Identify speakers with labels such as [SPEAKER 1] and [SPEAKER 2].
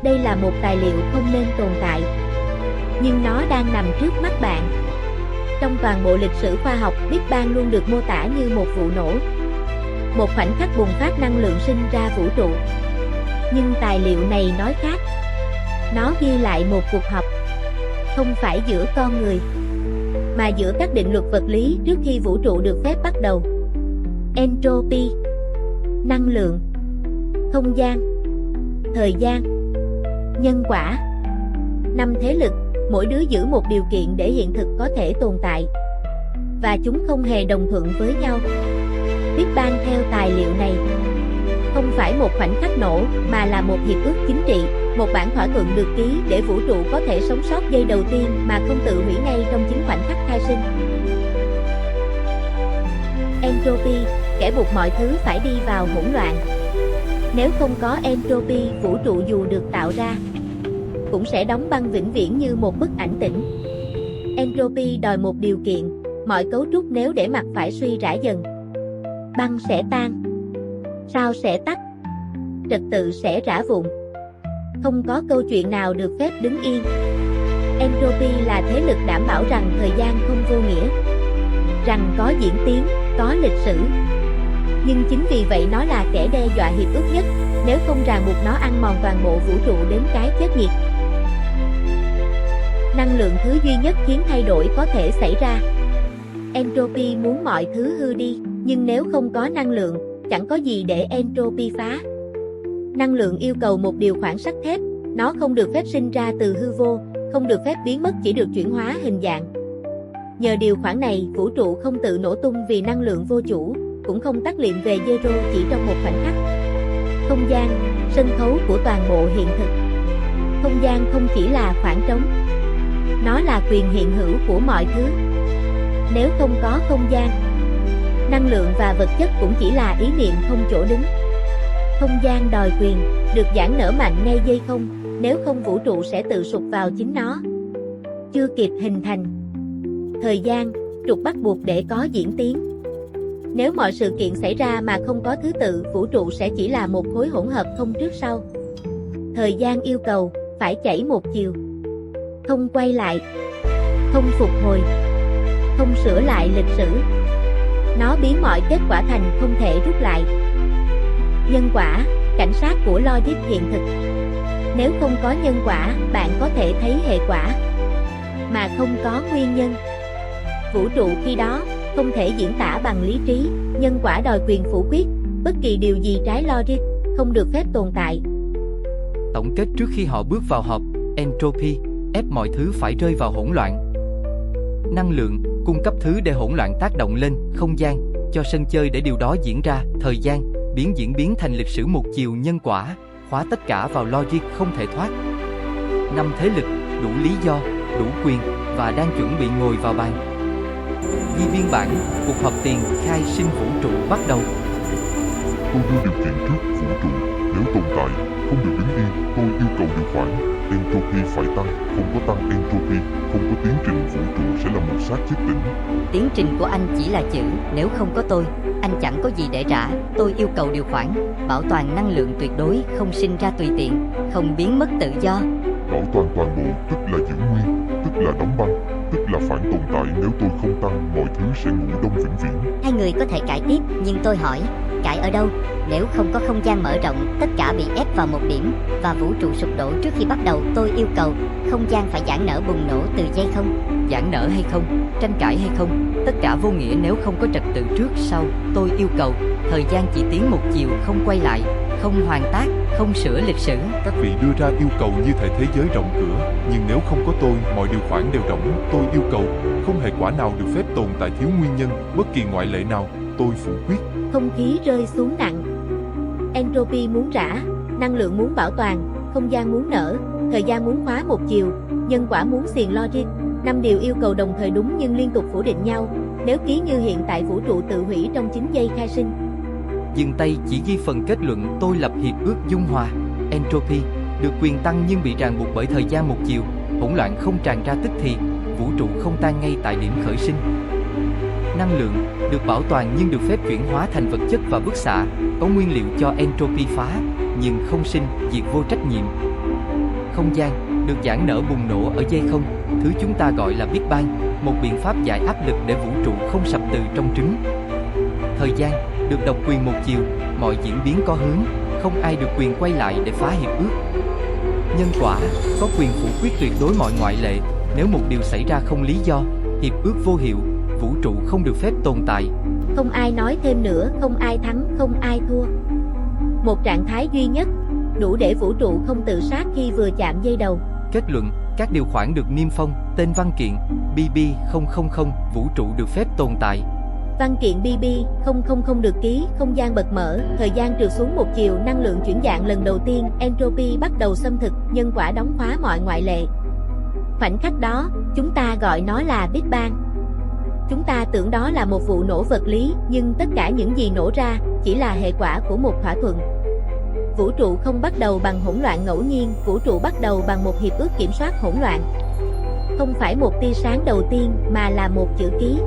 [SPEAKER 1] Đây là một tài liệu không nên tồn tại, nhưng nó đang nằm trước mắt bạn. Trong toàn bộ lịch sử khoa học, Big Bang luôn được mô tả như một vụ nổ, một khoảnh khắc bùng phát năng lượng sinh ra vũ trụ. Nhưng tài liệu này nói khác. Nó ghi lại một cuộc họp, không phải giữa con người, mà giữa các định luật vật lý trước khi vũ trụ được phép bắt đầu. Entropy, năng lượng, không gian, thời gian, nhân quả. 5 thế lực, mỗi đứa giữ một điều kiện để hiện thực có thể tồn tại, và chúng không hề đồng thuận với nhau. Big Bang theo tài liệu này không phải một khoảnh khắc nổ, mà là một hiệp ước chính trị, một bản thỏa thuận được ký để vũ trụ có thể sống sót giây đầu tiên mà không tự hủy ngay trong chính khoảnh khắc khai sinh. Entropy, kẻ buộc mọi thứ phải đi vào hỗn loạn. Nếu không có entropy, vũ trụ dù được tạo ra cũng sẽ đóng băng vĩnh viễn như một bức ảnh tĩnh. Entropy đòi một điều kiện: mọi cấu trúc nếu để mặt phải suy rã dần. Băng sẽ tan, sao sẽ tắt, trật tự sẽ rã vụn. Không có câu chuyện nào được phép đứng yên. Entropy là thế lực đảm bảo rằng thời gian không vô nghĩa, rằng có diễn tiến, có lịch sử. Nhưng chính vì vậy nó là kẻ đe dọa hiệp ước nhất, nếu không ràng buộc nó ăn mòn toàn bộ vũ trụ đến cái chết nhiệt. Năng lượng thứ duy nhất khiến thay đổi có thể xảy ra. Entropy muốn mọi thứ hư đi, nhưng nếu không có năng lượng, chẳng có gì để entropy phá. Năng lượng yêu cầu một điều khoản sắt thép, nó không được phép sinh ra từ hư vô, không được phép biến mất, chỉ được chuyển hóa hình dạng. Nhờ điều khoản này, vũ trụ không tự nổ tung vì năng lượng vô chủ, cũng không tắt liệm về zero chỉ trong một khoảnh khắc. Không gian, sân khấu của toàn bộ hiện thực. Không gian không chỉ là khoảng trống, nó là quyền hiện hữu của mọi thứ. Nếu không có không gian, năng lượng và vật chất cũng chỉ là ý niệm không chỗ đứng. Không gian đòi quyền, được giãn nở mạnh ngay giây không, nếu không vũ trụ sẽ tự sụp vào chính nó. Chưa kịp hình thành. Thời gian, trục bắt buộc để có diễn tiến. Nếu mọi sự kiện xảy ra mà không có thứ tự, vũ trụ sẽ chỉ là một khối hỗn hợp không trước sau. Thời gian yêu cầu, phải chảy một chiều. Không quay lại, không phục hồi, không sửa lại lịch sử. Nó biến mọi kết quả thành không thể rút lại. Nhân quả, cảnh sát của logic hiện thực. Nếu không có nhân quả, bạn có thể thấy hệ quả, mà không có nguyên nhân. Vũ trụ khi đó không thể diễn tả bằng lý trí, nhân quả đòi quyền phủ quyết, bất kỳ điều gì trái logic không được phép tồn tại.
[SPEAKER 2] Tổng kết trước khi họ bước vào họp, entropy ép mọi thứ phải rơi vào hỗn loạn. Năng lượng cung cấp thứ để hỗn loạn tác động lên, không gian cho sân chơi để điều đó diễn ra, thời gian diễn biến thành lịch sử một chiều, nhân quả khóa tất cả vào logic không thể thoát. 5 thế lực, đủ lý do, đủ quyền và đang chuẩn bị ngồi vào bàn. Ghi biên bản, cuộc họp tiền khai sinh vũ trụ bắt đầu.
[SPEAKER 3] Tôi đưa điều kiện trước vũ trụ, nếu tồn tại, không được đứng yên, tôi yêu cầu điều khoản. Entropy phải tăng, không có tăng entropy, không có tiến trình, vũ trụ sẽ là một xác chết tĩnh.
[SPEAKER 4] Tiến trình của anh chỉ là chữ, nếu không có tôi, anh chẳng có gì để trả. Tôi yêu cầu điều khoản, bảo toàn năng lượng tuyệt đối, không sinh ra tùy tiện, không biến mất tự do.
[SPEAKER 3] Bảo toàn toàn bộ, tức là giữ nguyên, tức là đóng băng, tức là phản tồn tại. Nếu tôi không tăng, mọi thứ sẽ ngủ đông vĩnh viễn.
[SPEAKER 5] Hai người có thể cãi tiếp, nhưng tôi hỏi, cãi ở đâu? Nếu không có không gian mở rộng, tất cả bị ép vào một điểm, và vũ trụ sụp đổ trước khi bắt đầu, tôi yêu cầu, không gian phải giãn nở bùng nổ từ giây không.
[SPEAKER 4] Giãn nở hay không, tranh cãi hay không, tất cả vô nghĩa nếu không có trật tự trước sau. Tôi yêu cầu, thời gian chỉ tiến một chiều, không quay lại, không hoàn tác, không sửa lịch sử.
[SPEAKER 6] Các vị đưa ra yêu cầu như thể thế giới rộng cửa, nhưng nếu không có tôi, mọi điều khoản đều rỗng. Tôi yêu cầu, không hệ quả nào được phép tồn tại thiếu nguyên nhân, bất kỳ ngoại lệ nào, tôi phủ quyết.
[SPEAKER 1] Không khí rơi xuống nặng. Entropy muốn rã, năng lượng muốn bảo toàn, không gian muốn nở, thời gian muốn khóa một chiều, nhân quả muốn xiềng logic. 5 điều yêu cầu đồng thời đúng nhưng liên tục phủ định nhau. Nếu ký như hiện tại, vũ trụ tự hủy trong 9 giây khai sinh.
[SPEAKER 2] Dừng tay chỉ ghi phần kết luận, tôi lập hiệp ước dung hòa. Entropy được quyền tăng nhưng bị ràng buộc bởi thời gian một chiều, hỗn loạn không tràn ra tức thì, vũ trụ không tan ngay tại điểm khởi sinh. Năng lượng được bảo toàn nhưng được phép chuyển hóa thành vật chất và bức xạ, có nguyên liệu cho entropy phá, nhưng không sinh, diệt vô trách nhiệm. không gian, được giãn nở bùng nổ ở dây không, thứ chúng ta gọi là Big Bang, một biện pháp giải áp lực để vũ trụ không sập từ trong trứng. Thời gian, được độc quyền một chiều, mọi diễn biến có hướng, không ai được quyền quay lại để phá hiệp ước. Nhân quả, có quyền phủ quyết tuyệt đối mọi ngoại lệ, nếu một điều xảy ra không lý do, hiệp ước vô hiệu, vũ trụ không được phép tồn tại.
[SPEAKER 1] Không ai nói thêm nữa, không ai thắng, không ai thua. Một trạng thái duy nhất, đủ để vũ trụ không tự sát khi vừa chạm dây đầu.
[SPEAKER 2] Kết luận, các điều khoản được niêm phong, tên văn kiện, BB000, vũ trụ được phép tồn tại.
[SPEAKER 1] Văn kiện BB000 được ký, không gian bật mở, thời gian trượt xuống một chiều, năng lượng chuyển dạng lần đầu tiên, entropy bắt đầu xâm thực, nhân quả đóng khóa mọi ngoại lệ. Khoảnh khắc đó, chúng ta gọi nó là Big Bang. Chúng ta tưởng đó là một vụ nổ vật lý, nhưng tất cả những gì nổ ra chỉ là hệ quả của một thỏa thuận. Vũ trụ không bắt đầu bằng hỗn loạn ngẫu nhiên, vũ trụ bắt đầu bằng một hiệp ước kiểm soát hỗn loạn. Không phải một tia sáng đầu tiên, mà là một chữ ký.